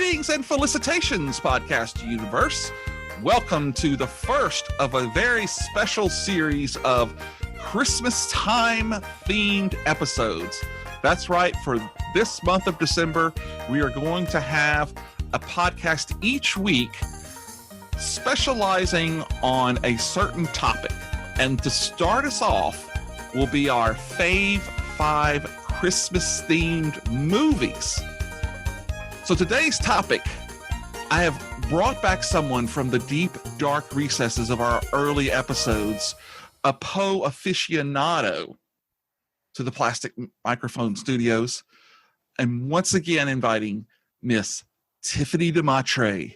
Greetings and felicitations, podcast universe. Welcome to the first of a very special series of Christmas time themed episodes. That's right. For this month of December, we are going to have a podcast each week specializing on a certain topic. And to start us off will be our Fave Five Christmas themed movies. So today's topic, I have brought back someone from the deep, dark recesses of our early episodes, a Poe aficionado, to the Plastic Microphone Studios. And once again inviting Miss Tiffany DeMatre.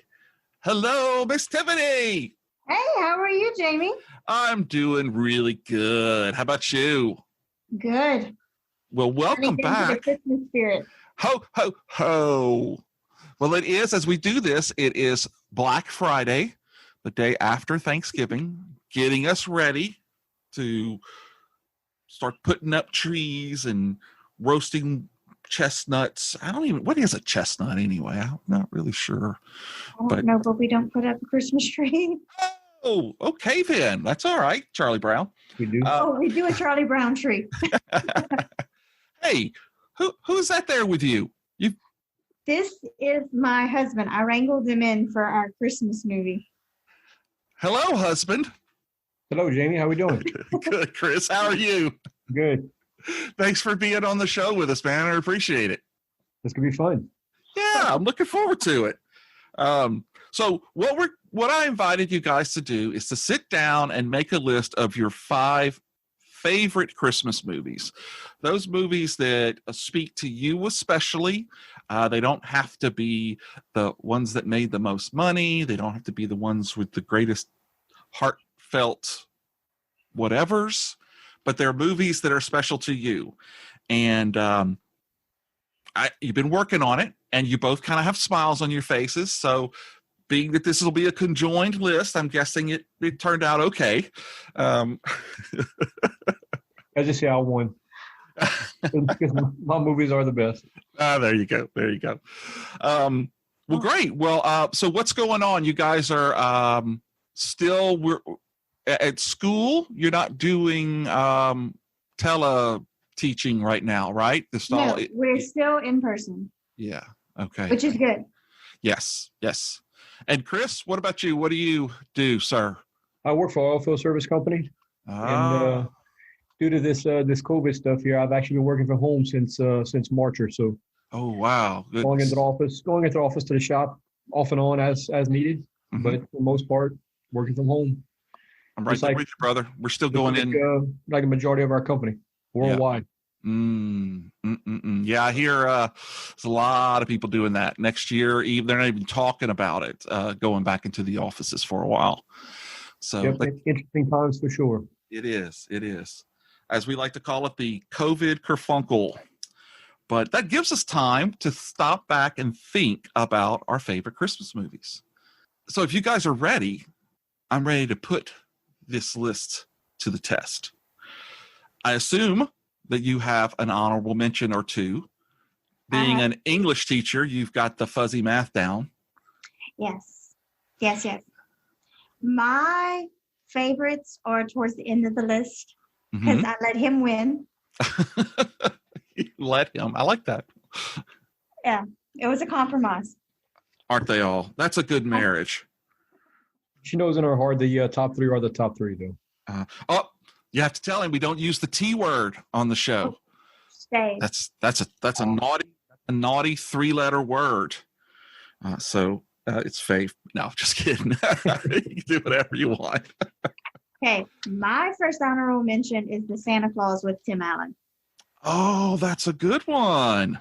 Hello, Miss Tiffany. Hey, how are you, Jamie? I'm doing really good. How about you? Good. Well, welcome back. To the Christmas spirit. Ho, ho, ho. Well, it is, as we do this, it is Black Friday, the day after Thanksgiving, getting us ready to start putting up trees and roasting chestnuts. What is a chestnut anyway? I'm not really sure. I don't know, but we don't put up a Christmas tree. Oh, okay then. That's all right, Charlie Brown. We do. We do a Charlie Brown tree. Hey, who's that there with you? This is my husband. I wrangled him in for our Christmas movie. Hello, husband. Hello, Jamie. How we doing? Good, Chris. How are you? Good. Thanks for being on the show with us, man. I appreciate it. This could be fun. Yeah, I'm looking forward to it. So what I invited you guys to do is to sit down and make a list of your 5 favorite Christmas movies. Those movies that speak to you especially. They don't have to be the ones that made the most money. They don't have to be the ones with the greatest heartfelt whatevers, but they're movies that are special to you. And you've been working on it, and you both kind of have smiles on your faces. So being that this will be a conjoined list, I'm guessing it turned out okay. I just say I won. Because my movies are the best. There you go. There you go. Well, great. Well, so what's going on? You guys are we're at school. You're not doing tele-teaching right now, right? No, we're still in person. Yeah. Okay. Which is good. Yes. Yes. And Chris, what about you? What do you do, sir? I work for an oil field service company. And due to this COVID stuff here, I've actually been working from home since March or so. Oh wow! Going into the office to the shop off and on as needed, but for the most part, working from home. I'm right there with you, brother. We're still going in like a majority of our company worldwide. Yeah, I hear there's a lot of people doing that. Next year, they're not even talking about it, going back into the offices for a while. So interesting times for sure. It is. It is. As we like to call it, the COVID kerfunkel. But that gives us time to stop back and think about our favorite Christmas movies. So if you guys are ready, I'm ready to put this list to the test. I assume that you have an honorable mention or two. Being an English teacher, you've got the fuzzy math down. Yes. Yes, yes. My favorites are towards the end of the list because I let him win. You let him. I like that. Yeah, it was a compromise. Aren't they all? That's a good marriage. She knows in her heart the top 3 are the top 3, though. You have to tell him we don't use the T word on the show. Stay. That's a naughty 3-letter word. So it's Fave. No, just kidding. You can do whatever you want. Okay, my first honorable mention is the Santa Claus with Tim Allen. Oh, that's a good one.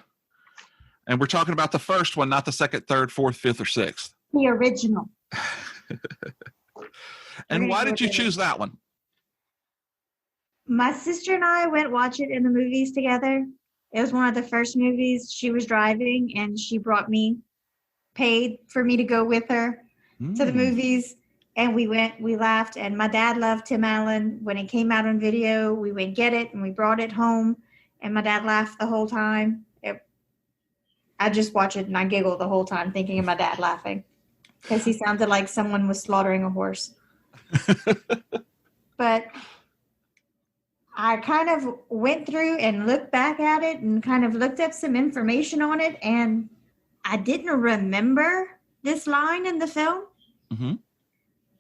And we're talking about the first one, not the second, third, fourth, fifth, or sixth. The original. And why did you choose that one? My sister and I went watch it in the movies together. It was one of the first movies. She was driving, and she paid for me to go with her to the movies. And we went, we laughed, and my dad loved Tim Allen. When it came out on video, we went get it, and we brought it home, and my dad laughed the whole time. I just watch it and I giggle the whole time thinking of my dad laughing because he sounded like someone was slaughtering a horse. But I kind of went through and looked back at it and kind of looked up some information on it, and I didn't remember this line in the film. Mm-hmm.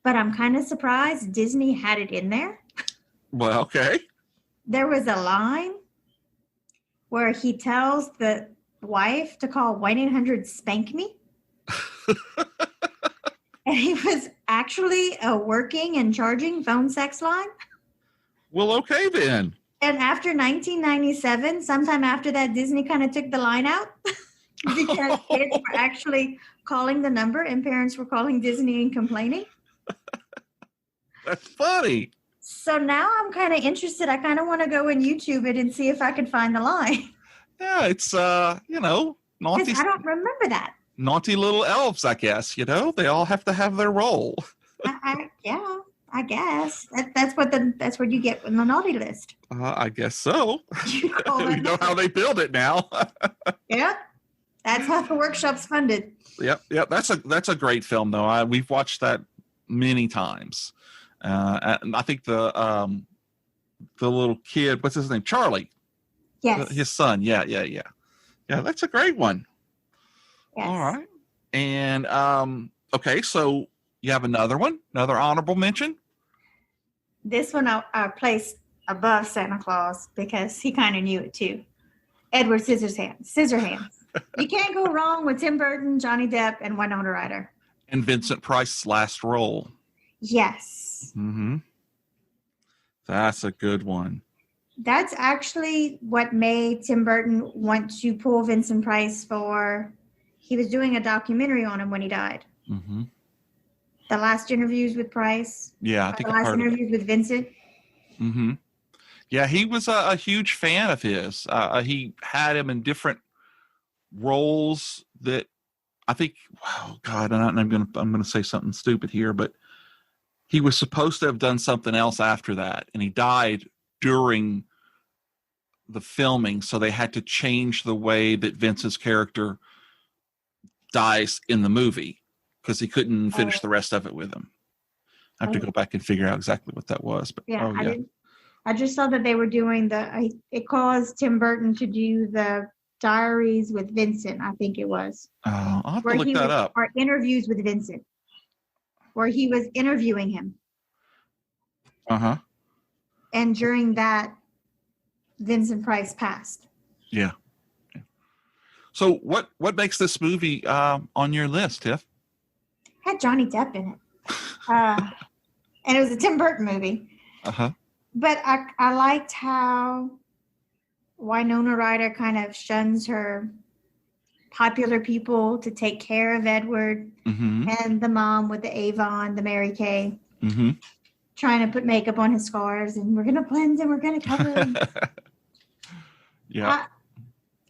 But I'm kind of surprised Disney had it in there. Well, okay. There was a line where he tells the wife to call 1-800-SPANK-ME. And he was actually a working and charging phone sex line. Well, okay then. And after 1997, sometime after that, Disney kind of took the line out because kids were actually calling the number and parents were calling Disney and complaining. That's funny. So now I'm kind of interested. I kind of want to go and YouTube it and see if I can find the line. Yeah, it's, naughty. Because I don't remember that. Naughty little elves, I guess. They all have to have their role. Yeah, I guess that's what you get in the naughty list. I guess so. You We know how they build it now. Yeah, that's how the workshop's funded. Yep. That's a great film, though. We've watched that many times. And I think the little kid, what's his name, Charlie? Yes, His son. Yeah. That's a great one. Yes. All right. And okay, so you have another honorable mention. This one I placed above Santa Claus because he kind of knew it too. Edward Scissorhands. You can't go wrong with Tim Burton, Johnny Depp, and Winona Ryder. And Vincent Price's last role. Yes. Mm-hmm. That's a good one. That's actually what made Tim Burton want to pull Vincent Price for. He was doing a documentary on him when he died. Mm-hmm. The last interviews with Price. Yeah, I think the last interviews with Vincent. Mm-hmm. Yeah, he was a huge fan of his. He had him in different roles that I think. Oh God, I'm gonna say something stupid here, but he was supposed to have done something else after that, and he died during the filming, so they had to change the way that Vince's character dies in the movie because he couldn't finish the rest of it with him. I have to go back and figure out exactly what that was. But I just saw that they were doing it caused Tim Burton to do the diaries with Vincent, I think it was. Oh, I'll have to look that up. Or interviews with Vincent, where he was interviewing him. Uh-huh. And during that, Vincent Price passed. Yeah. So what makes this movie on your list, Tiff? Had Johnny Depp in it. And it was a Tim Burton movie. Uh-huh. But I liked how Winona Ryder kind of shuns her popular people to take care of Edward, mm-hmm. and the mom with the Avon, the Mary Kay, mm-hmm. trying to put makeup on his scars, and we're going to blend and we're going to cover him. Yeah.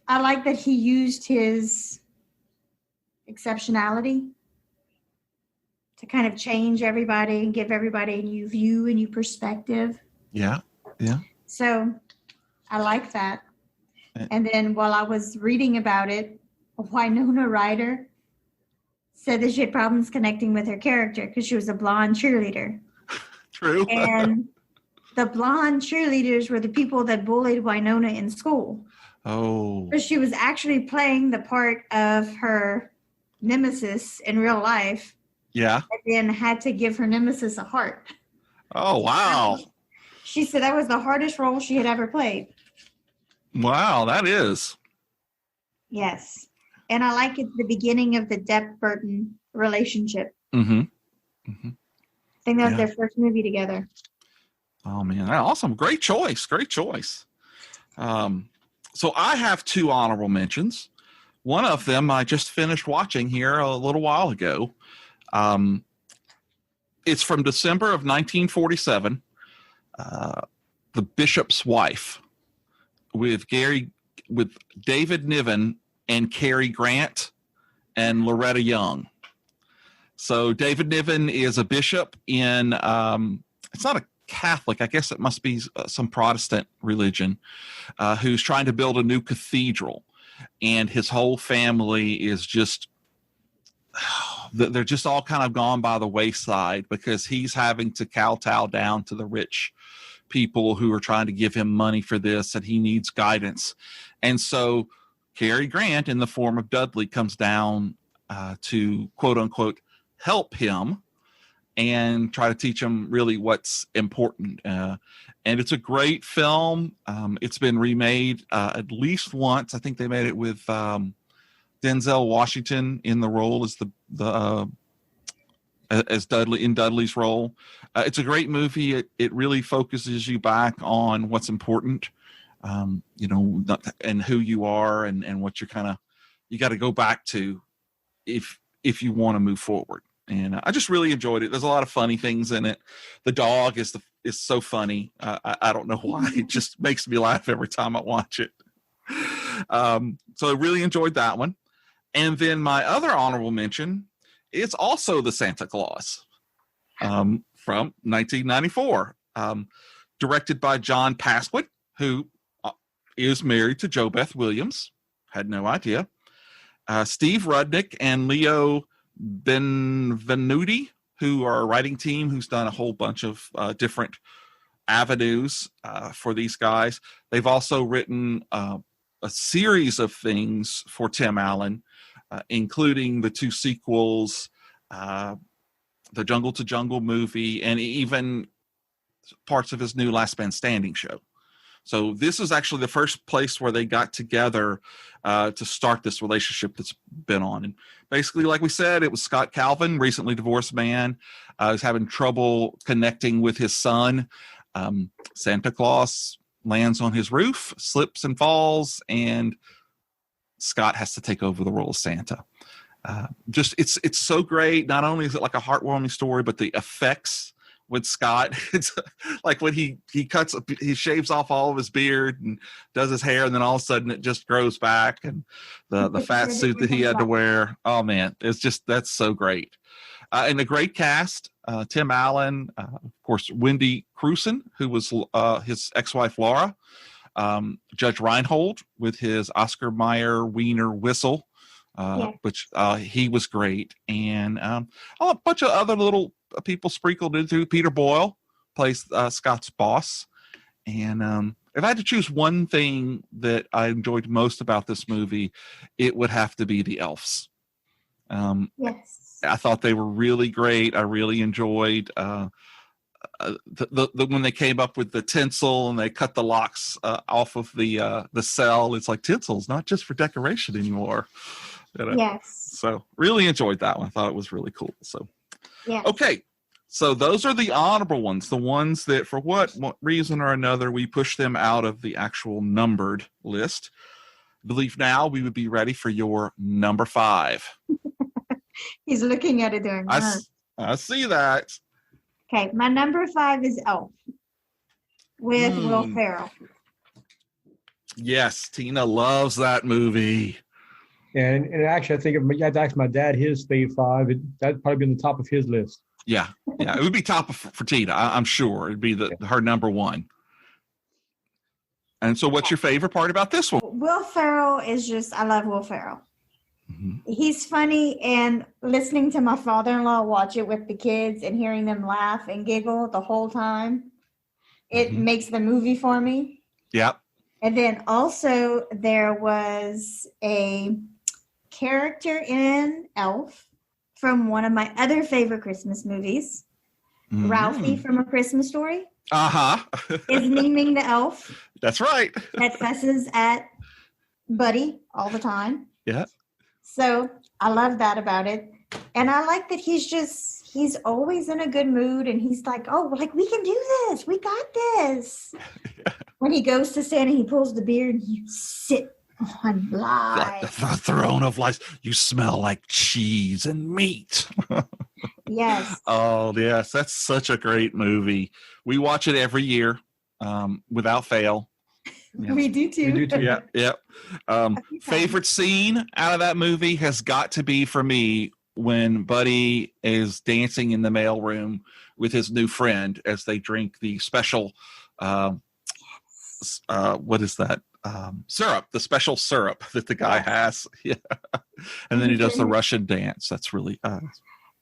I like that he used his exceptionality to kind of change everybody and give everybody a new view, a new perspective. Yeah. Yeah. So I like that. And then while I was reading about it, Winona Ryder said that she had problems connecting with her character because she was a blonde cheerleader. True. And the blonde cheerleaders were the people that bullied Winona in school. Oh. So she was actually playing the part of her nemesis in real life. Yeah. And then had to give her nemesis a heart. Oh, wow. She said that was the hardest role she had ever played. Wow, that is. Yes. And I like it, the beginning of the Depp-Burton relationship. Mm-hmm. Mm-hmm. I think that was their first movie together. Oh, man. Awesome. Great choice. Great choice. So I have two honorable mentions. One of them I just finished watching here a little while ago. It's from December of 1947. The Bishop's Wife with David Niven and Cary Grant and Loretta Young. So David Niven is a bishop in, it's not a Catholic, I guess it must be some Protestant religion, who's trying to build a new cathedral. and his whole family is just, they're just all kind of gone by the wayside because he's having to kowtow down to the rich people who are trying to give him money for this, and he needs guidance. And so Cary Grant, in the form of Dudley, comes down to quote unquote help him and try to teach him really what's important. And it's a great film. It's been remade at least once. I think they made it with Denzel Washington in the role as as Dudley, in Dudley's role. It's a great movie. It really focuses you back on what's important, and who you are, and what you're you got to go back to if you want to move forward. And I just really enjoyed it. There's a lot of funny things in it. The dog is so funny. I don't know why. It just makes me laugh every time I watch it. So I really enjoyed that one. And then my other honorable mention is also the Santa Claus from 1994, directed by John Pasquin, who is married to Jo Beth Williams. Had no idea. Steve Rudnick and Leo Benvenuti, who are a writing team who's done a whole bunch of different avenues for these guys. They've also written a series of things for Tim Allen, including the 2 sequels, the Jungle to Jungle movie, and even parts of his new Last Man Standing show. So this is actually the first place where they got together to start this relationship that's been on. And basically, like we said, it was Scott Calvin, recently divorced man, who's having trouble connecting with his son. Santa Claus lands on his roof, slips and falls, and Scott has to take over the role of Santa. It's so great. Not only is it like a heartwarming story, but the effects with Scott, it's like when he shaves off all of his beard and does his hair, and then all of a sudden it just grows back, and the fat suit that he had to wear. Oh man, that's so great. And a great cast, Tim Allen, of course, Wendy Crewson, who was his ex-wife Laura, Judge Reinhold with his Oscar Mayer Wiener whistle, which he was great, and a bunch of other little people sprinkled in through. Peter Boyle plays Scott's boss, and if I had to choose one thing that I enjoyed most about this movie, it would have to be the elves. Yes, I thought they were really great. I really enjoyed when they came up with the tinsel and they cut the locks off of the cell. It's like tinsel's not just for decoration anymore. Yes. So really enjoyed that one. I thought it was really cool. So, yeah. Okay. So those are the honorable ones, the ones that for what reason or another we push them out of the actual numbered list. I believe now we would be ready for your number 5. He's looking at it doing. I see that. Okay, my number 5 is Elf with Will Ferrell. Yes, Tina loves that movie. And actually, I think if I had to ask my dad his Fave 5, that'd probably be on the top of his list. Yeah, it would be top for Tina. I'm sure it'd be her number 1. And so, what's your favorite part about this one? Will Ferrell is I love Will Ferrell. Mm-hmm. He's funny, and listening to my father-in-law watch it with the kids and hearing them laugh and giggle the whole time, it makes the movie for me. Yep. And then also there was a character in Elf from one of my other favorite Christmas movies, Ralphie from A Christmas Story. Is Ming the elf. That's right. That fusses at Buddy all the time. Yeah. So I love that about it. And I like that he's always in a good mood, and he's like, oh, like, we can do this. We got this. Yeah. When he goes to Santa, he pulls the beard, and you sit on life. The throne of life. You smell like cheese and meat. Yes. Oh, yes. That's such a great movie. We watch it every year without fail. Yeah. We do too. Yeah. Favorite scene out of that movie has got to be, for me, when Buddy is dancing in the mailroom with his new friend as they drink the special what is that? Syrup, the special syrup that the guy has. Yeah. And then he does the Russian dance. That's really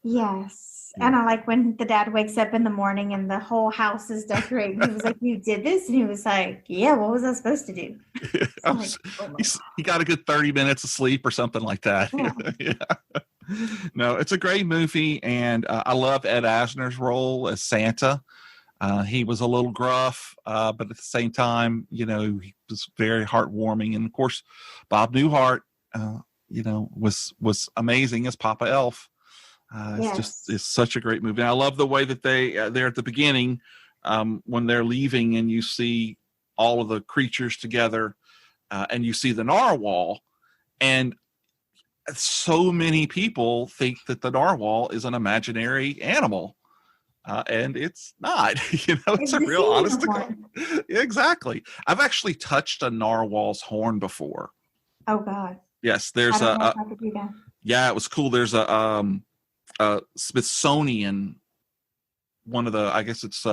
yes. And I like when the dad wakes up in the morning and the whole house is decorated. He was like, "You did this?" And he was like, "Yeah, what was I supposed to do?" He got a good 30 minutes of sleep or something like that. Yeah. Yeah. No, it's a great movie, and I love Ed Asner's role as Santa. He was a little gruff, but at the same time, he was very heartwarming. And of course, Bob Newhart, was amazing as Papa Elf. It's such a great movie. And I love the way that they're at the beginning when they're leaving, and you see all of the creatures together, and you see the narwhal, and so many people think that the narwhal is an imaginary animal. And it's not, it's a real honest to God. Exactly. I've actually touched a narwhal's horn before. Oh God. Yes. There's yeah, it was cool. There's a Smithsonian, one of the, I guess it's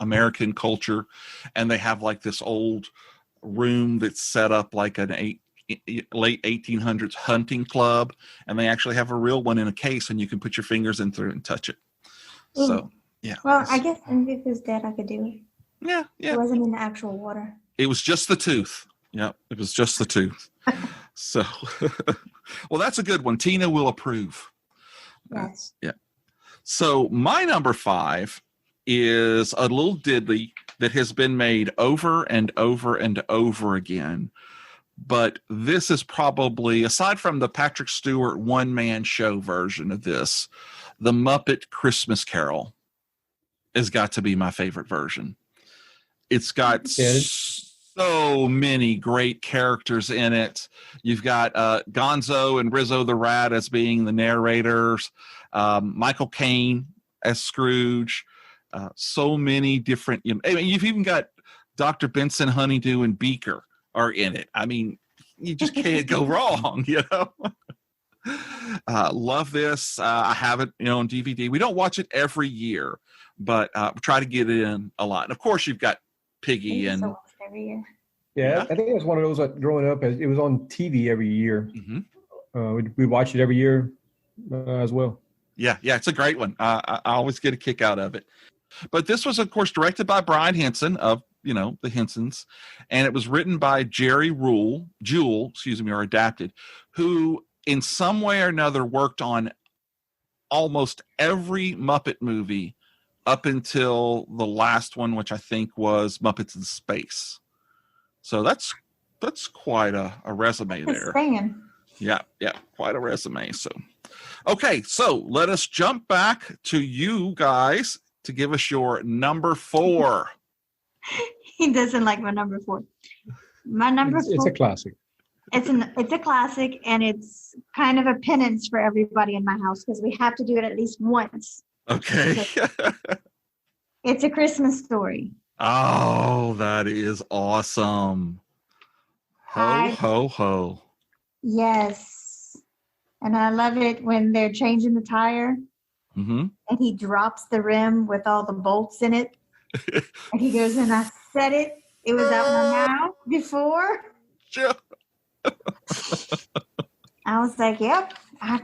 American culture. And they have like this old room that's set up like an late 1800s hunting club. And they actually have a real one in a case, and you can put your fingers in through and touch it. Ooh. So, yeah. Well, I guess if it was dead, I could do it. Yeah, yeah. It wasn't in the actual water. It was just the tooth. Yeah, it was just the tooth. So, well, that's a good one. Tina will approve. Yes. Yeah. So my number 5 is a little diddly that has been made over and over and over again. But this is probably, aside from the Patrick Stewart one-man show version of this, the Muppet Christmas Carol has got to be my favorite version. It's got so many great characters in it. You've got Gonzo and Rizzo the Rat as being the narrators, Michael Caine as Scrooge, so many different, you've even got Dr. Benson, Honeydew, and Beaker are in it. I mean, you just can't go wrong, Love this. I have it, on DVD. We don't watch it every year, but try to get it in a lot. And of course, you've got Piggy and every year. Yeah, I think it was one of those growing up. It was on TV every year. Mm-hmm. We watched it every year as well. Yeah, it's a great one. I always get a kick out of it. But this was, of course, directed by Brian Henson of the Hensons, and it was written by Jerry Jewell, or adapted, who in some way or another worked on almost every Muppet movie up until the last one, which I think was Muppets in Space. So that's quite a resume there. Yeah, quite a resume. So, okay, so let us jump back to you guys to give us your number 4. He doesn't like my number 4. My number 4. It's a classic. It's a classic, and it's kind of a penance for everybody in my house because we have to do it at least once. Okay. It's A Christmas Story. Oh, that is awesome. Ho, ho. Yes. And I love it when they're changing the tire. Mm-hmm. And he drops the rim with all the bolts in it. And he goes, and I said it. It was out my mouth before. Sure. I was like, yep, I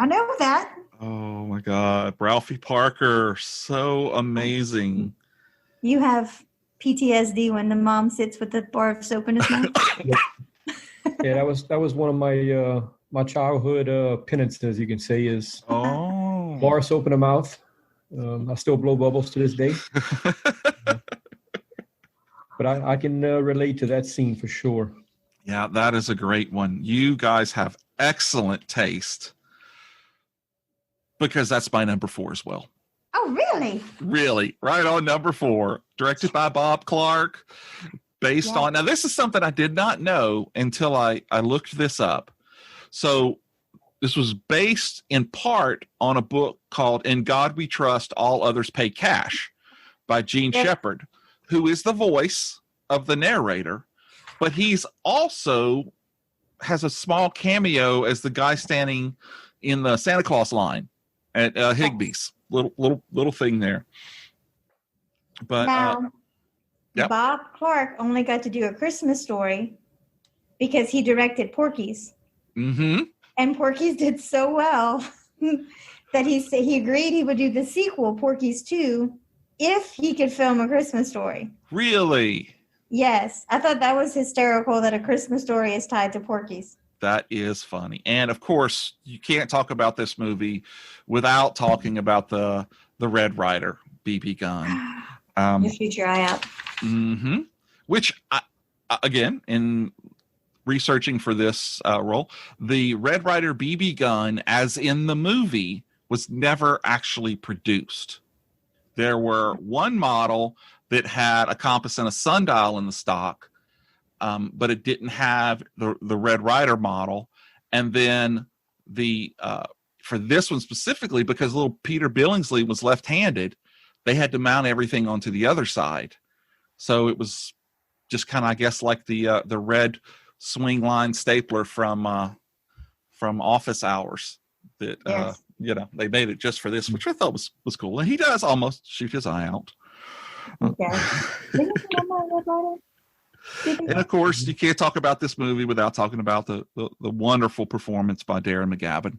know that. Oh my God. Ralphie Parker. So amazing. You have PTSD when the mom sits with the bar of soap in his mouth. Yeah, that was one of my my childhood penances, you can say, is bar of soap in the mouth. I still blow bubbles to this day. But I can relate to that scene for sure. Yeah, that is a great one. You guys have excellent taste, because that's my number 4 as well. Oh, really? Really, right on number 4. Directed by Bob Clark. Based on, now this is something I did not know until I looked this up. So this was based in part on a book called In God We Trust, All Others Pay Cash by Gene Shepard, who is the voice of the narrator, but he's also has a small cameo as the guy standing in the Santa Claus line at Higbee's little thing there. But now, Yep. Bob Clark only got to do A Christmas Story because he directed Porky's. Mm-hmm. And Porky's did so well that he agreed he would do the sequel, Porky's 2, if he could film A Christmas Story. Really? Yes. I thought that was hysterical that A Christmas Story is tied to Porky's. That is funny. And of course, you can't talk about this movie without talking about the Red Ryder BB gun. Just keep your eye out. Mm-hmm. Which, again, in researching for this role, the Red Ryder BB gun, as in the movie, was never actually produced. There were one model that had a compass and a sundial in the stock, but it didn't have the Red Ryder model. And then for this one specifically, because little Peter Billingsley was left-handed, they had to mount everything onto the other side. So it was just kind of, I guess, like the red swing line stapler from Office Hours that Yes. They made it just for this, which I thought was cool. And he does almost shoot his eye out. Okay. And of course, you can't talk about this movie without talking about the wonderful performance by Darren McGavin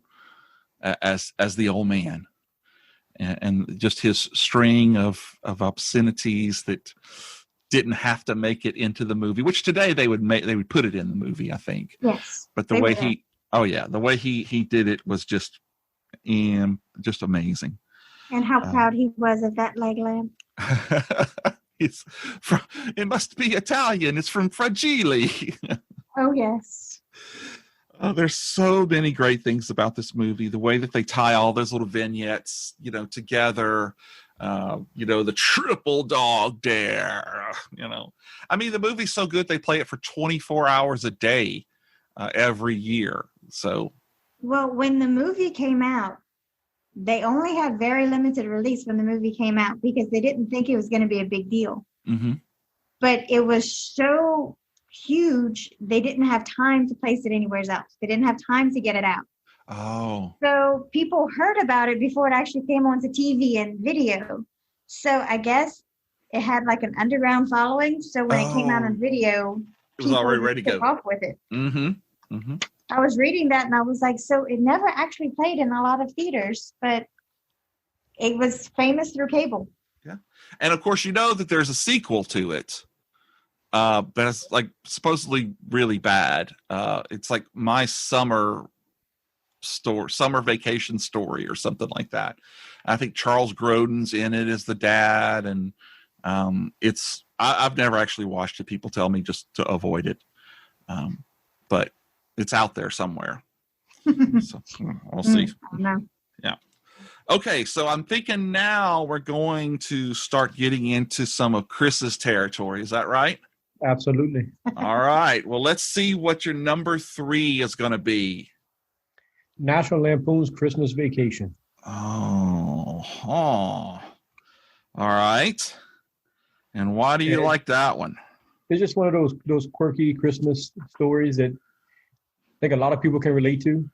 as the old man, and just his string of obscenities that didn't have to make it into the movie, which today they would put it in the movie, I think. Yes. But the way he did it was just amazing. And how proud he was of that leg lamp. It must be Italian. It's from Fragile. Oh, yes. There's so many great things about this movie. The way that they tie all those little vignettes, together. The triple dog dare. I mean, the movie's so good they play it for 24 hours a day every year. So, well, when the movie came out, they only had very limited release when the movie came out because they didn't think it was going to be a big deal. Mm-hmm. But it was so huge, they didn't have time to place it anywhere else. They didn't have time to get it out. Oh. So people heard about it before it actually came onto TV and video. So I guess it had like an underground following. So when it came out on video, it was already ready to go off with it. Mm-hmm. Mm-hmm. I was reading that and I was like, so it never actually played in a lot of theaters, but it was famous through cable. Yeah. And of course, that there's a sequel to it. But it's like supposedly really bad. It's like My Summer Vacation Story or something like that. I think Charles Grodin's in it as the dad. And I've never actually watched it. People tell me just to avoid it. But it's out there somewhere. So we'll see. I don't know. Yeah. Okay, so I'm thinking now we're going to start getting into some of Chris's territory. Is that right? Absolutely. All right. Well, let's see what your number 3 is going to be. National Lampoon's Christmas Vacation. Oh. All right. And why do you like that one? It's just one of those quirky Christmas stories that I think a lot of people can relate to.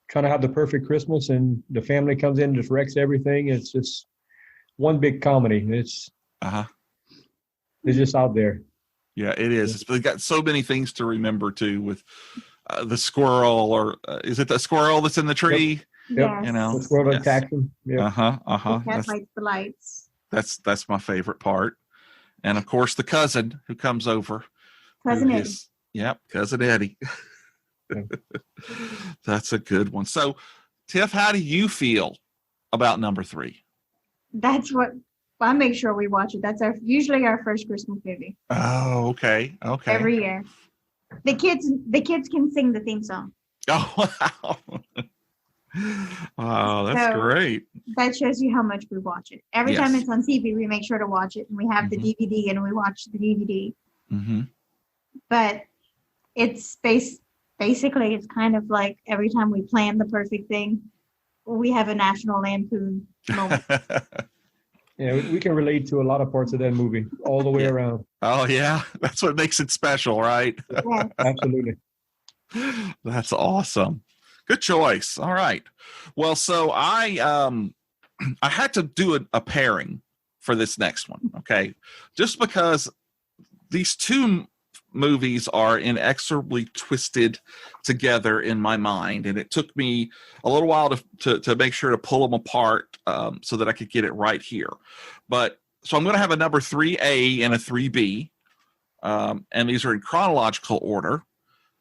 Trying to have the perfect Christmas and the family comes in and just wrecks everything. It's just one big comedy. It's just out there. Yeah, it is. It's got so many things to remember too with the squirrel, or is it the squirrel that's in the tree? Yep. Yes. The squirrel that attacks him. Yep. The cat lights the lights. That's my favorite part. And of course the cousin who comes over. Cousin Eddie. Yep, Cousin Eddie. That's a good one. So, Tiff, how do you feel about number 3? That's what I make sure we watch it. That's usually our first Christmas movie. Oh, okay. Every year, the kids can sing the theme song. Oh, wow! Wow, that's great. That shows you how much we watch it. Every time it's on TV, we make sure to watch it, and we have the DVD, and we watch the DVD. Mm-hmm. But it's basically, it's kind of like every time we plan the perfect thing, we have a National Lampoon moment. Yeah, we can relate to a lot of parts of that movie all the way around. Oh, yeah. That's what makes it special, right? Yes. Absolutely. That's awesome. Good choice. All right. Well, so I had to do a pairing for this next one. Okay. Just because these two movies are inexorably twisted together in my mind, and it took me a little while to make sure to pull them apart so that I could get it right here. But so I'm going to have a number 3A and a 3B, and these are in chronological order.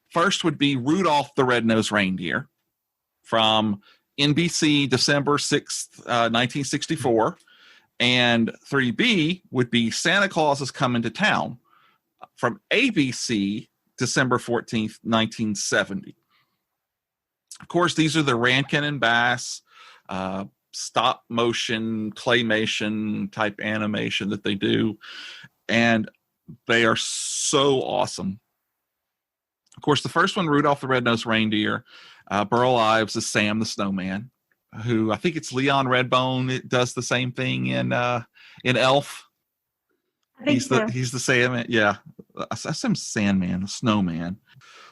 First would be Rudolph the Red-Nosed Reindeer from NBC December 6th, 1964, and 3B would be Santa Claus is Coming to Town from ABC December 14th, 1970. Of course, these are the Rankin and Bass stop motion claymation type animation that they do, and they are so awesome. Of course, the first one, Rudolph the Red-Nosed Reindeer, Burl Ives is Sam the Snowman, who I think it's Leon Redbone. It does the same thing in Elf. He's the Sandman. Yeah, I'm Sandman, the Snowman.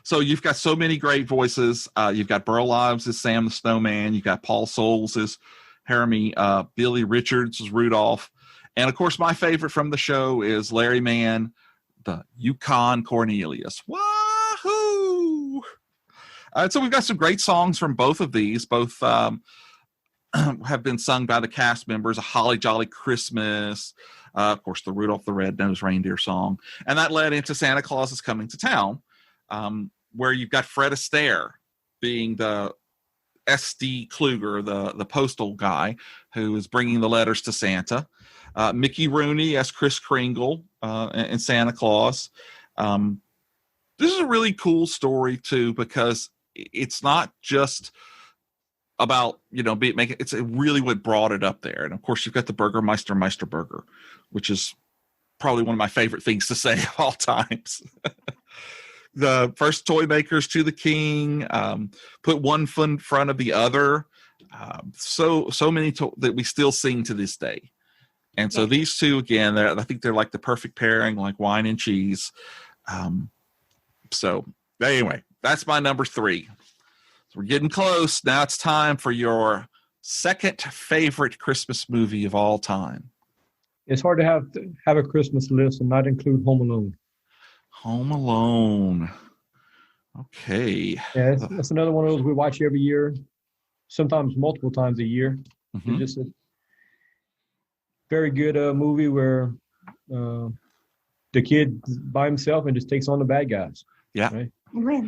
So you've got so many great voices. You've got Burl Ives as Sam the Snowman. You've got Paul Soles as Hermie. Billy Richards as Rudolph. And, of course, my favorite from the show is Larry Mann, the Yukon Cornelius. Wahoo! So we've got some great songs from both of these. Both have been sung by the cast members. A Holly Jolly Christmas, of course, the Rudolph the Red-Nosed Reindeer song. And that led into Santa Claus is Coming to Town, where you've got Fred Astaire being the S.D. Kluger, the postal guy who is bringing the letters to Santa. Mickey Rooney as Kris Kringle and Santa Claus. This is a really cool story, too, because it's not just about, it's really what brought it up there. And, of course, you've got the Burgermeister Meisterburger, which is probably one of my favorite things to say of all times. The first toy makers to the king, put one foot in front of the other. So many that we still sing to this day. And so these two, again, I think they're like the perfect pairing, like wine and cheese. So anyway, that's my number 3. So we're getting close. Now it's time for your second favorite Christmas movie of all time. It's hard to have a Christmas list and not include Home Alone. Home Alone. Okay. Yeah, that's another one of those we watch every year, sometimes multiple times a year. Mm-hmm. It's just a very good movie where the kid by himself and just takes on the bad guys. Yeah. Right?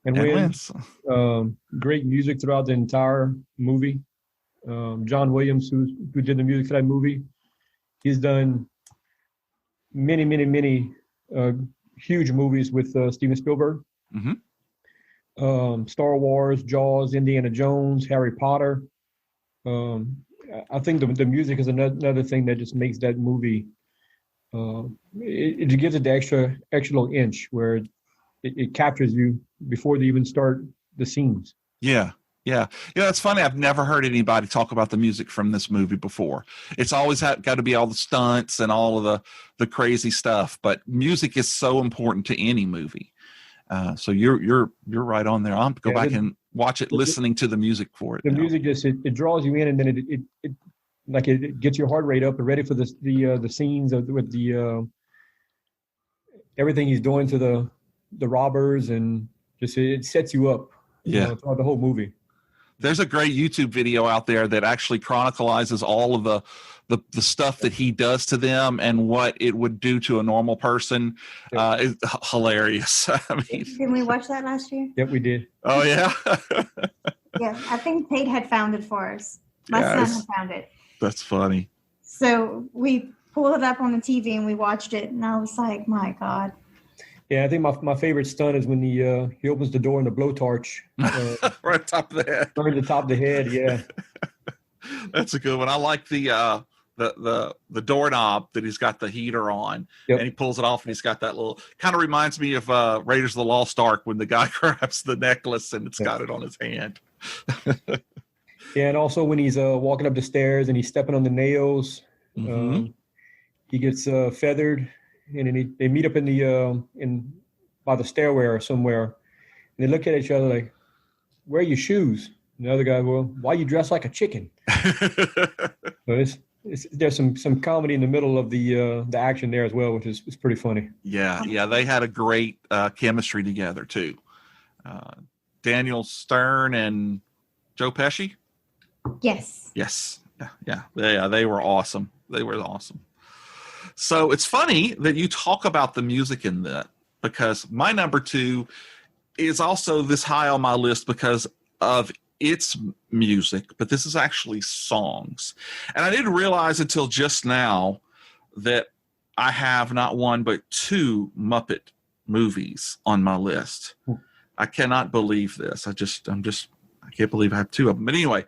And wins. Great music throughout the entire movie. John Williams, who did the music for that movie, he's done many huge movies with Steven Spielberg. Mm-hmm. Star Wars, Jaws, Indiana Jones, Harry Potter. I think the music is another thing that just makes that movie. It gives it the extra little inch where it captures you before they even start the scenes. Yeah. It's funny. I've never heard anybody talk about the music from this movie before. It's always got to be all the stunts and all of the crazy stuff. But music is so important to any movie. So you're right on there. I'll go back and watch it, listening to the music for it. The music just it draws you in, and then it gets your heart rate up and ready for the scenes with the everything he's doing to the robbers, and just it sets you up. Throughout the whole movie. There's a great YouTube video out there that actually chronicles all of the stuff that he does to them and what it would do to a normal person. It's hilarious. I mean, didn't we watch that last year? Yep, we did. Oh, yeah? Yeah, I think Tate had found it for us. My son had found it. That's funny. So we pulled it up on the TV and we watched it, and I was like, my God. Yeah, I think my favorite stunt is when he opens the door and the blowtorch right on top of the head. Right on the top of the head, yeah. That's a good one. I like the doorknob that he's got the heater on, and he pulls it off, and he's got that little. Kind of reminds me of Raiders of the Lost Ark when the guy grabs the necklace and it's got it on his hand. Yeah, and also when he's walking up the stairs and he's stepping on the nails, he gets feathered. And then they meet up by the stairway or somewhere, and they look at each other like, "Where are your shoes?" And the other guy, "Well, why you dressed like a chicken?" So there's some comedy in the middle of the action there as well, which is pretty funny. Yeah, they had a great chemistry together too. Daniel Stern and Joe Pesci. Yes. Yeah, they were awesome. So it's funny that you talk about the music in that, because my number 2 is also this high on my list because of its music, but this is actually songs. And I didn't realize until just now that I have not one but 2 Muppet movies on my list. I cannot believe this. I can't believe I have 2 of them. But anyway,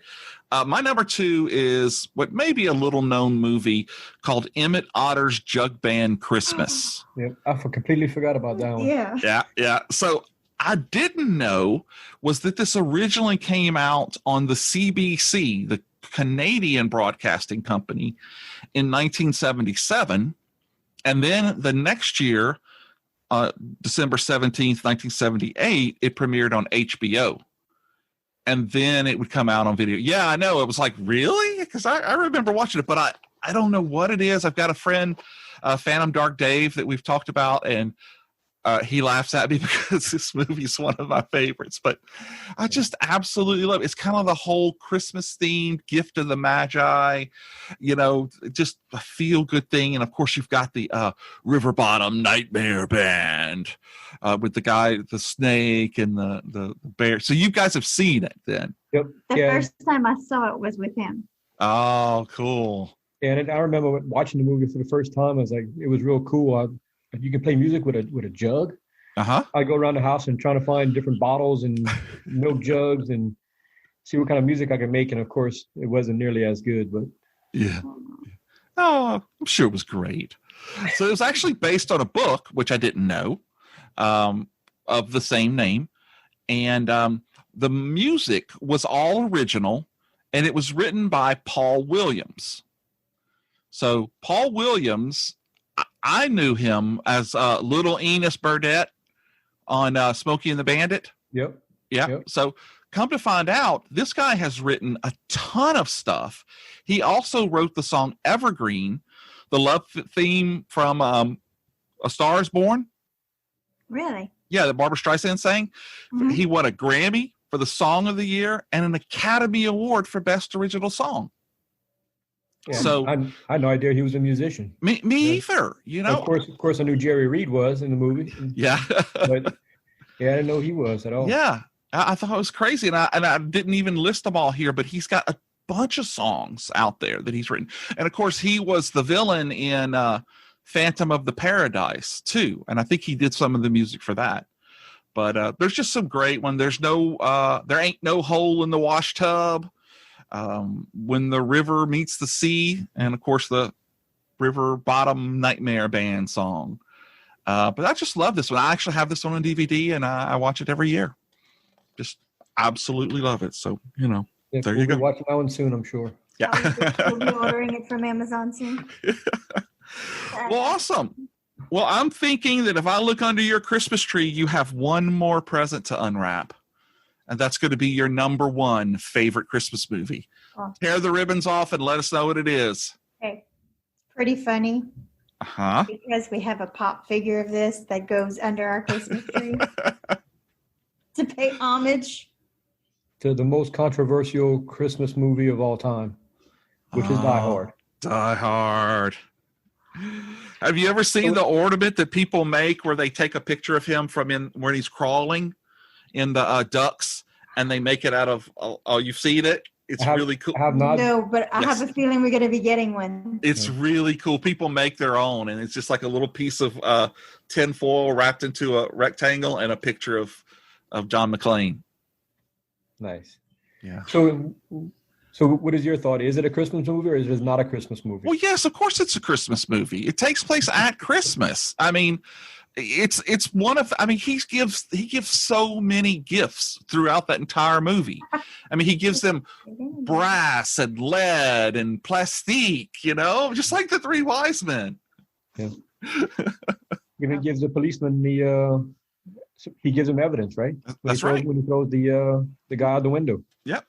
my number 2 is what may be a little known movie called Emmett Otter's Jug Band Christmas. Yeah, I completely forgot about that one. Yeah. So I didn't know was that this originally came out on the CBC, the Canadian Broadcasting Company, in 1977. And then the next year, December 17th, 1978, it premiered on HBO. And then it would come out on video. Yeah, I know. It was like, really? Because I remember watching it, but I don't know what it is. I've got a friend, Phantom Dark Dave, that we've talked about, and he laughs at me because this movie is one of my favorites. But I just absolutely love it. It's kind of the whole Christmas themed Gift of the Magi, just a feel good thing. And of course, you've got the River Bottom Nightmare Band with the guy, the snake, and the bear. So you guys have seen it then? Yep. The first time I saw it was with him. Oh, cool. And I remember watching the movie for the first time. I was like, it was real cool. You can play music with a jug. I go around the house and trying to find different bottles and milk jugs and see what kind of music I can make. And of course, it wasn't nearly as good, but yeah. Oh, I'm sure it was great. So it was actually based on a book, which I didn't know, of the same name, and the music was all original, and it was written by Paul Williams. So Paul Williams, I knew him as Little Enos Burdett on Smokey and the Bandit. Yep. So come to find out, this guy has written a ton of stuff. He also wrote the song Evergreen, the love theme from A Star is Born. Really? Yeah, that Barbara Streisand sang. Mm-hmm. He won a Grammy for the Song of the Year and an Academy Award for Best Original Song. Yeah, so I had no idea he was a musician. Me either. Of course, I knew Jerry Reed was in the movie. Yeah, but I didn't know he was at all. Yeah, I thought it was crazy, and I didn't even list them all here. But he's got a bunch of songs out there that he's written, and of course, he was the villain in Phantom of the Paradise too, and I think he did some of the music for that. But there's just some great one. There ain't no hole in the wash tub. When the river meets the sea, and of course the River Bottom Nightmare Band song. But I just love this one. I actually have this one on DVD, and I watch it every year. Just absolutely love it. So there you go. We'll be watching that one soon, I'm sure. Yeah, we'll be ordering it from Amazon soon. Well, awesome. Well, I'm thinking that if I look under your Christmas tree, you have one more present to unwrap. And that's going to be your number 1 favorite Christmas movie. Oh. Tear the ribbons off and let us know what it is. Okay. Pretty funny. Uh-huh. Because we have a pop figure of this that goes under our Christmas tree to pay homage to the most controversial Christmas movie of all time, which is Die Hard. Die Hard. Have you ever seen the ornament that people make where they take a picture of him from where he's crawling in the ducks, and they make it out of? Oh, you've seen it? It's really cool. I have not. No, but I have a feeling we're going to be getting one. It's really cool. People make their own, and it's just like a little piece of tin foil wrapped into a rectangle and a picture of John McClane. Nice. Yeah. So what is your thought? Is it a Christmas movie, or is it not a Christmas movie? Well, yes, of course it's a Christmas movie. It takes place at Christmas. I mean, it's one of. I mean, he gives so many gifts throughout that entire movie. I mean, he gives them brass and lead and plastique. Just like the 3 wise men. Yeah. Even gives the policeman he gives him evidence, right? That's right. When he throws the guy out the window. Yep.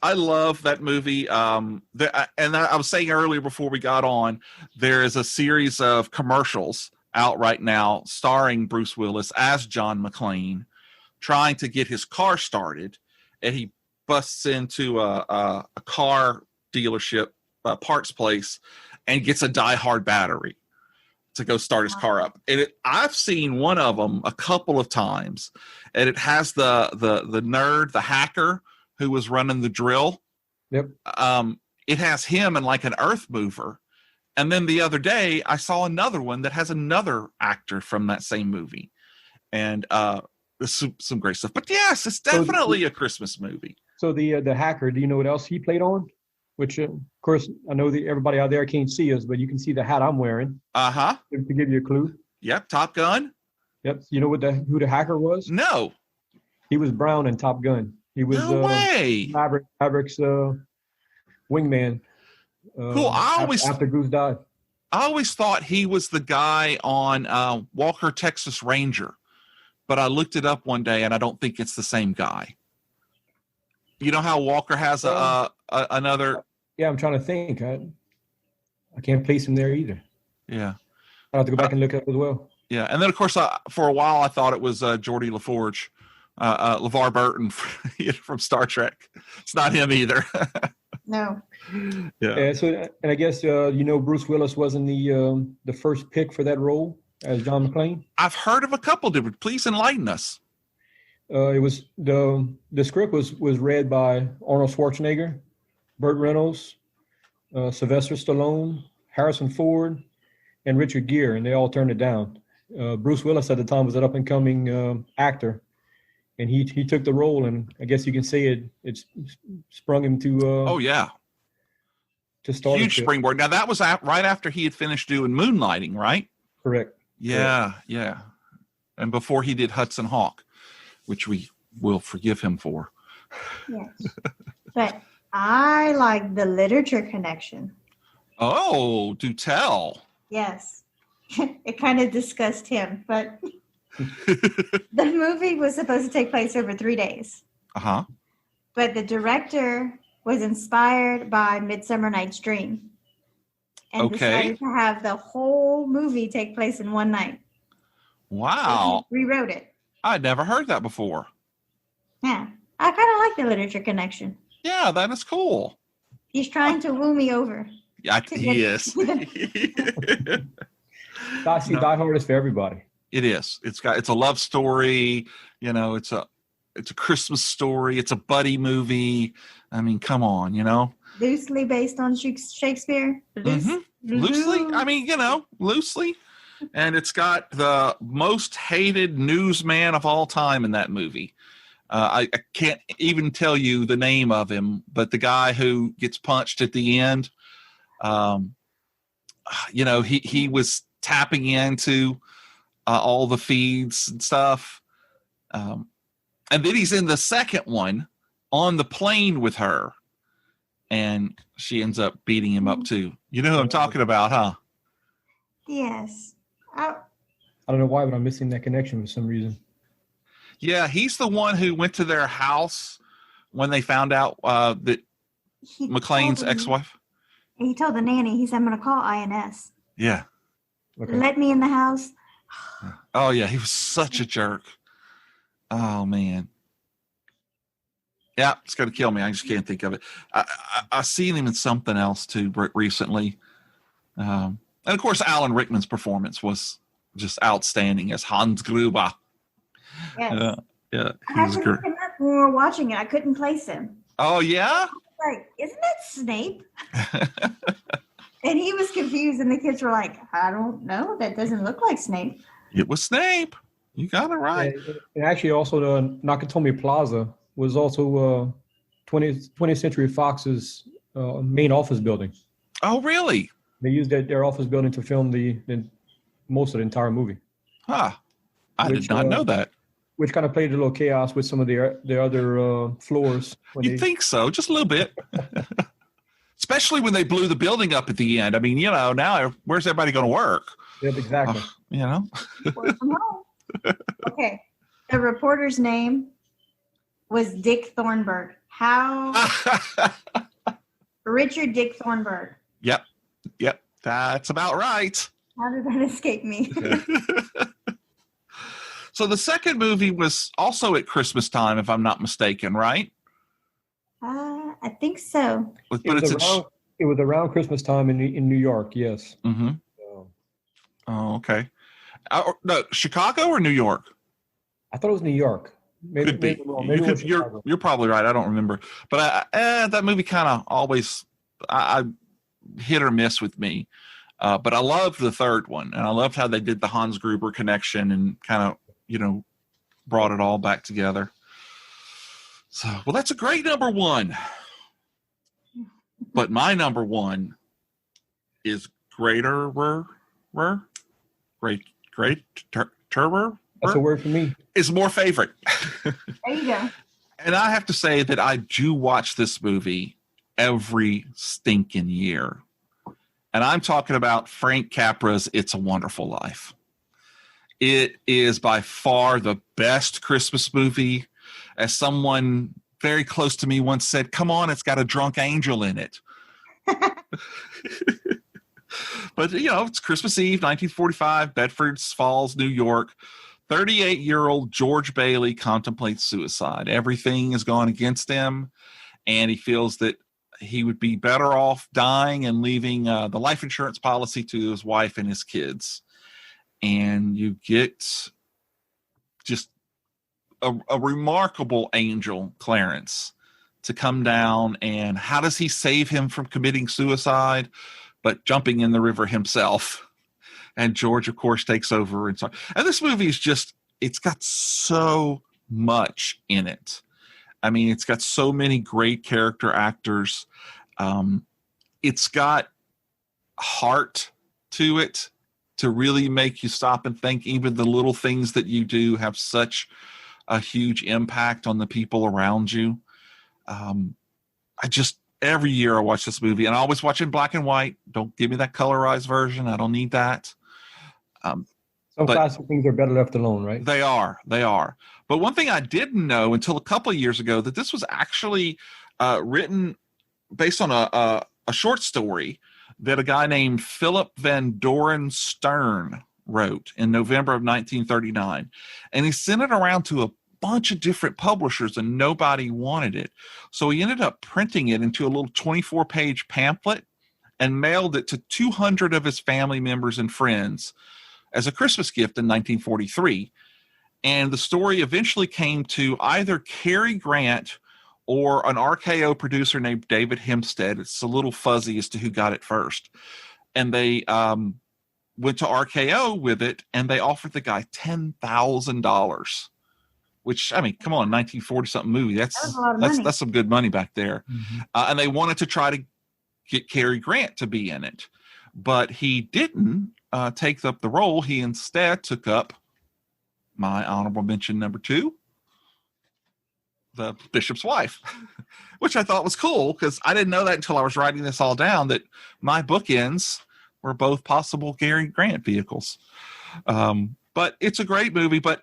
I love that movie. And I was saying earlier before we got on, there is a series of commercials out right now starring Bruce Willis as John McClane, trying to get his car started, and he busts into a car dealership parts place and gets a die-hard battery to go start his car up. And I've seen one of them a couple of times, and it has the nerd, the hacker who was running the drill. Yep. It has him and like an earth mover. And then the other day I saw another one that has another actor from that same movie. And some great stuff. But yes, it's definitely a Christmas movie. So the hacker, do you know what else he played on? Which, of course, I know that everybody out there can't see us, but you can see the hat I'm wearing. Uh-huh. To give you a clue. Yep, Top Gun. Yep. You know who the hacker was? No. He was Brown in Top Gun. He was no way. Maverick's wingman. Cool. After Goose died. I always thought he was the guy on Walker, Texas Ranger, but I looked it up one day, and I don't think it's the same guy. You know how Walker has another? Yeah, I'm trying to think. I can't place him there either. Yeah, I have to go back and look up as well. Yeah, and then of course, for a while I thought it was Geordie LaForge, LeVar Burton from Star Trek. It's not him either. No. Yeah. So, and I guess Bruce Willis wasn't the first pick for that role as John McClane. I've heard of a couple different. Please enlighten us. It was the script was read by Arnold Schwarzenegger, Burt Reynolds, Sylvester Stallone, Harrison Ford, and Richard Gere, and they all turned it down. Bruce Willis at the time was an up-and-coming actor, and he took the role, and I guess you can say it sprung him to. To start. Huge springboard. Now that was right after he had finished doing Moonlighting, right? Correct. Yeah, yeah. And before he did Hudson Hawk, which we will forgive him for. Yes. But I like the literature connection. Oh, do tell. Yes. It kind of discussed him, but the movie was supposed to take place over 3 days. Uh-huh. But the director was inspired by Midsummer Night's Dream and decided to have the whole movie take place in one night. Wow. So he rewrote it. I'd never heard that before. Yeah. I kind of like the literature connection. Yeah, that is cool. He's trying to woo me over. Yeah, he is. Die Hard is for everybody. It is. It's a love story. It's a Christmas story. It's a buddy movie. I mean, come on, Loosely based on Shakespeare. Loosely. I mean, loosely. And it's got the most hated newsman of all time in that movie. I can't even tell you the name of him, but the guy who gets punched at the end, he was tapping into all the feeds and stuff. And then he's in the second one on the plane with her, and she ends up beating him up too. You know who I'm talking about, huh? Yes. I don't know why, but I'm missing that connection for some reason. Yeah, he's the one who went to their house when they found out that McClane's ex-wife. He told the nanny, he said, I'm going to call INS. Yeah. Okay. Let me in the house. Oh, yeah, he was such a jerk. Oh, man. Yeah, it's going to kill me. I just can't think of it. I've seen him in something else, too, recently. And, of course, Alan Rickman's performance was just outstanding as Hans Gruber. Yes. Yeah, I had to look him up when we were watching it. I couldn't place him. Oh, yeah? Like, isn't that Snape? And he was confused, and the kids were like, I don't know. That doesn't look like Snape. It was Snape. You got it right. And actually, also, the Nakatomi Plaza was also 20th Century Fox's main office building. Oh, really? They used their office building to film the most of the entire movie. Huh. I did not know that. Which kind of played a little chaos with some of their other floors. You'd think so, just a little bit. Especially when they blew the building up at the end. I mean, now where's everybody going to work? Yep, exactly. Work from home. Okay. The reporter's name was Dick Thornburg. How Richard Dick Thornburg. Yep. That's about right. How did that escape me? So the second movie was also at Christmas time, if I'm not mistaken, right? I think so. But it was around Christmas time in New York, yes. Mm-hmm. Oh, okay. No, Chicago or New York? I thought it was New York. Maybe, Could be. maybe You're probably right. I don't remember. But that movie kind of always I hit or miss with me. But I loved the third one, and I loved how they did the Hans Gruber connection and kind of, brought it all back together. So, well, that's a great number one. But my number one is Greater. That's a word for me. Is more favorite. There you go. And I have to say that I do watch this movie every stinking year. And I'm talking about Frank Capra's It's a Wonderful Life. It is by far the best Christmas movie. As someone very close to me once said, come on, it's got a drunk angel in it. But, it's Christmas Eve, 1945, Bedford Falls, New York. 38-year-old George Bailey contemplates suicide. Everything has gone against him, and he feels that he would be better off dying and leaving the life insurance policy to his wife and his kids. And you get just a remarkable angel, Clarence, to come down. And how does he save him from committing suicide? But jumping in the river himself. And George, of course, takes over. And this movie is just, it's got so much in it. I mean, it's got so many great character actors. It's got heart to it to really make you stop and think. Even the little things that you do have such a huge impact on the people around you. Every year I watch this movie, and I always watch it in black and white. Don't give me that colorized version. I don't need that. Some classic things are better left alone, right? They are. But one thing I didn't know until a couple of years ago, that this was actually written based on a short story that a guy named Philip Van Doren Stern wrote in November of 1939. And he sent it around to a bunch of different publishers, and nobody wanted it. So he ended up printing it into a little 24-page pamphlet and mailed it to 200 of his family members and friends as a Christmas gift in 1943. And the story eventually came to either Cary Grant or an RKO producer named David Hempstead. It's a little fuzzy as to who got it first. And they went to RKO with it, and they offered the guy $10,000. Which, I mean, come on, 1940-something movie. That's some good money back there. Mm-hmm. And they wanted to try to get Cary Grant to be in it. But he didn't take up the role. He instead took up my honorable mention number 2, the bishop's wife, which I thought was cool because I didn't know that until I was writing this all down, that my bookends were both possible Cary Grant vehicles. But it's a great movie. But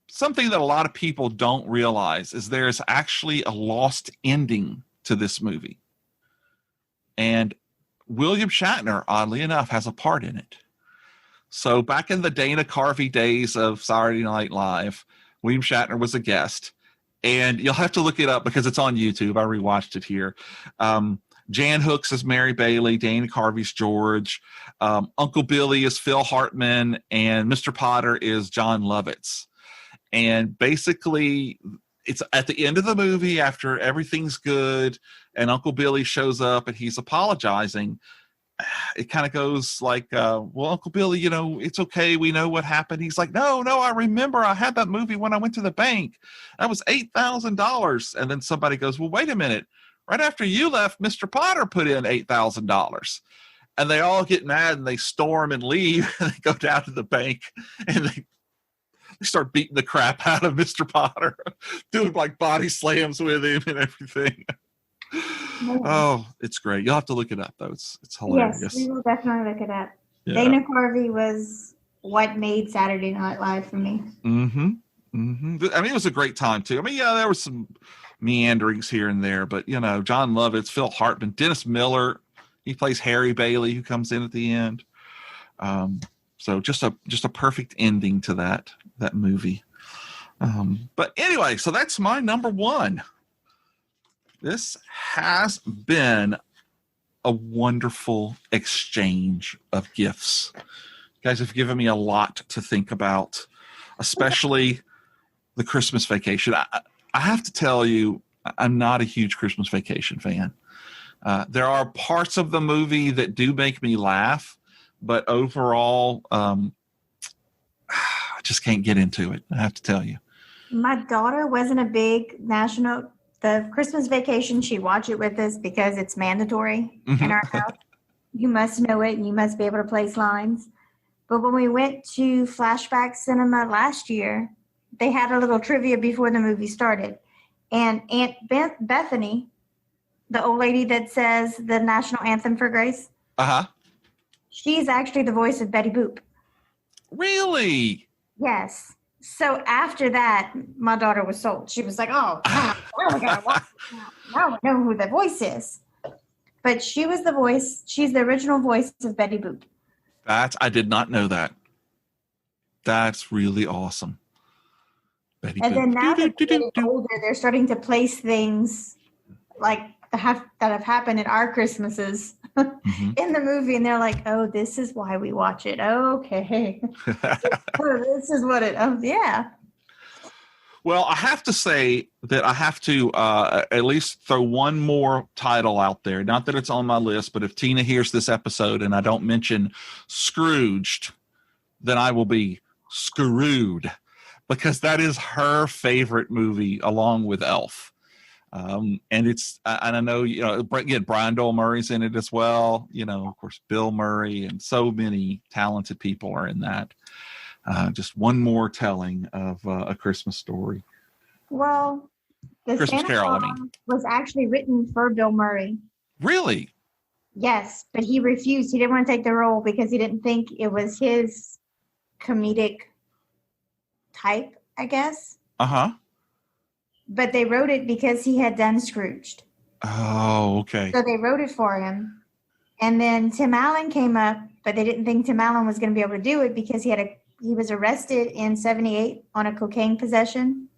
something that a lot of people don't realize is there's actually a lost ending to this movie. And William Shatner, oddly enough, has a part in it. So back in the Dana Carvey days of Saturday Night Live, William Shatner was a guest. And you'll have to look it up because it's on YouTube. I rewatched it here. Jan Hooks is Mary Bailey. Dana Carvey's George. Uncle Billy is Phil Hartman. And Mr. Potter is John Lovitz. And basically, it's at the end of the movie after everything's good and Uncle Billy shows up and he's apologizing. It kind of goes like, well, Uncle Billy, it's okay. We know what happened. He's like, no, I remember I had that movie when I went to the bank. That was $8,000. And then somebody goes, well, wait a minute. Right after you left, Mr. Potter put in $8,000. And they all get mad and they storm and leave. And they go down to the bank and they start beating the crap out of Mr. Potter, doing like body slams with him and everything. Oh, it's great. You'll have to look it up, though. It's hilarious. Yes, we will definitely look it up. Yeah. Dana Carvey was what made Saturday Night Live for me. Mm-hmm. Mm-hmm. I mean, it was a great time, too. I mean, yeah, there was some meanderings here and there. But, you know, John Lovitz, Phil Hartman, Dennis Miller, he plays Harry Bailey, who comes in at the end. So just a perfect ending to that movie. But anyway, so that's my number one. This has been a wonderful exchange of gifts. You guys have given me a lot to think about, especially the Christmas Vacation. I have to tell you, I'm not a huge Christmas Vacation fan. There are parts of the movie that do make me laugh, but overall, I just can't get into it. I have to tell you. My daughter wasn't a big the Christmas Vacation. She'd watch it with us because it's mandatory in our house. You must know it and you must be able to place lines. But when we went to Flashback Cinema last year, they had a little trivia before the movie started. And Aunt Bethany, the old lady that says the national anthem for Grace, she's actually the voice of Betty Boop. Really? Yes. So after that, my daughter was sold. She was like, oh, now we gotta watch it. Now we know who the voice is. But she was the voice. She's the original voice of Betty Boop. I did not know that. That's really awesome. Betty And Boop. then now that they're getting older, they're starting to place things like that have happened in our Christmases in the movie, and they're like, "Oh, this is why we watch it." Okay, this is what it. Oh, yeah. Well, I have to say that I have to at least throw one more title out there. Not that it's on my list, but if Tina hears this episode and I don't mention Scrooged, then I will be screwed, because that is her favorite movie along with Elf. And I know, you know, again, Brian Doyle Murray's in it as well. You know, of course, Bill Murray, and so many talented people are in that. Just one more telling of A Christmas Story. Well, the Christmas Santa Carol, Claus was actually written for Bill Murray. Really? Yes, but he refused. He didn't want to take the role because he didn't think it was his comedic type, I guess. But they wrote it because he had done Scrooged. Oh, okay. So they wrote it for him. And then Tim Allen came up, but they didn't think Tim Allen was going to be able to do it because he was arrested in 1978 on a cocaine possession.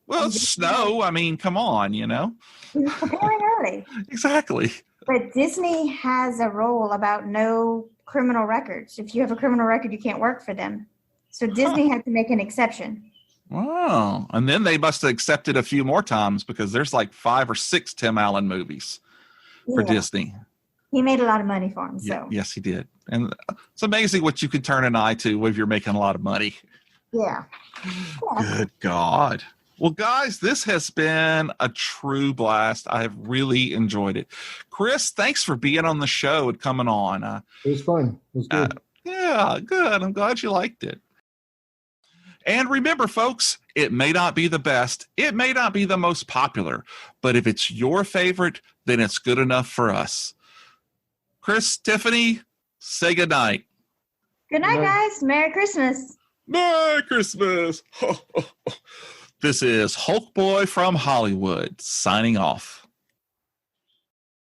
Well, it's Snow. I mean, come on, you know. He was preparing early. Exactly. But Disney has a rule about no criminal records. If you have a criminal record, you can't work for them. So Disney had to make an exception. Wow. And then they must have accepted a few more times, because there's like 5 or 6 Tim Allen movies for Disney. He made a lot of money for him. So Yes, he did. And it's amazing what you can turn an eye to if you're making a lot of money. Yeah. Good God. Well, guys, this has been a true blast. I have really enjoyed it. Chris, thanks for being on the show and coming on. It was fun. It was good. Yeah, good. I'm glad you liked it. And remember, folks, it may not be the best. It may not be the most popular. But if it's your favorite, then it's good enough for us. Chris, Tiffany, say goodnight. Good night, guys. Merry Christmas. Merry Christmas. This is Hulk Boy from Hollywood signing off.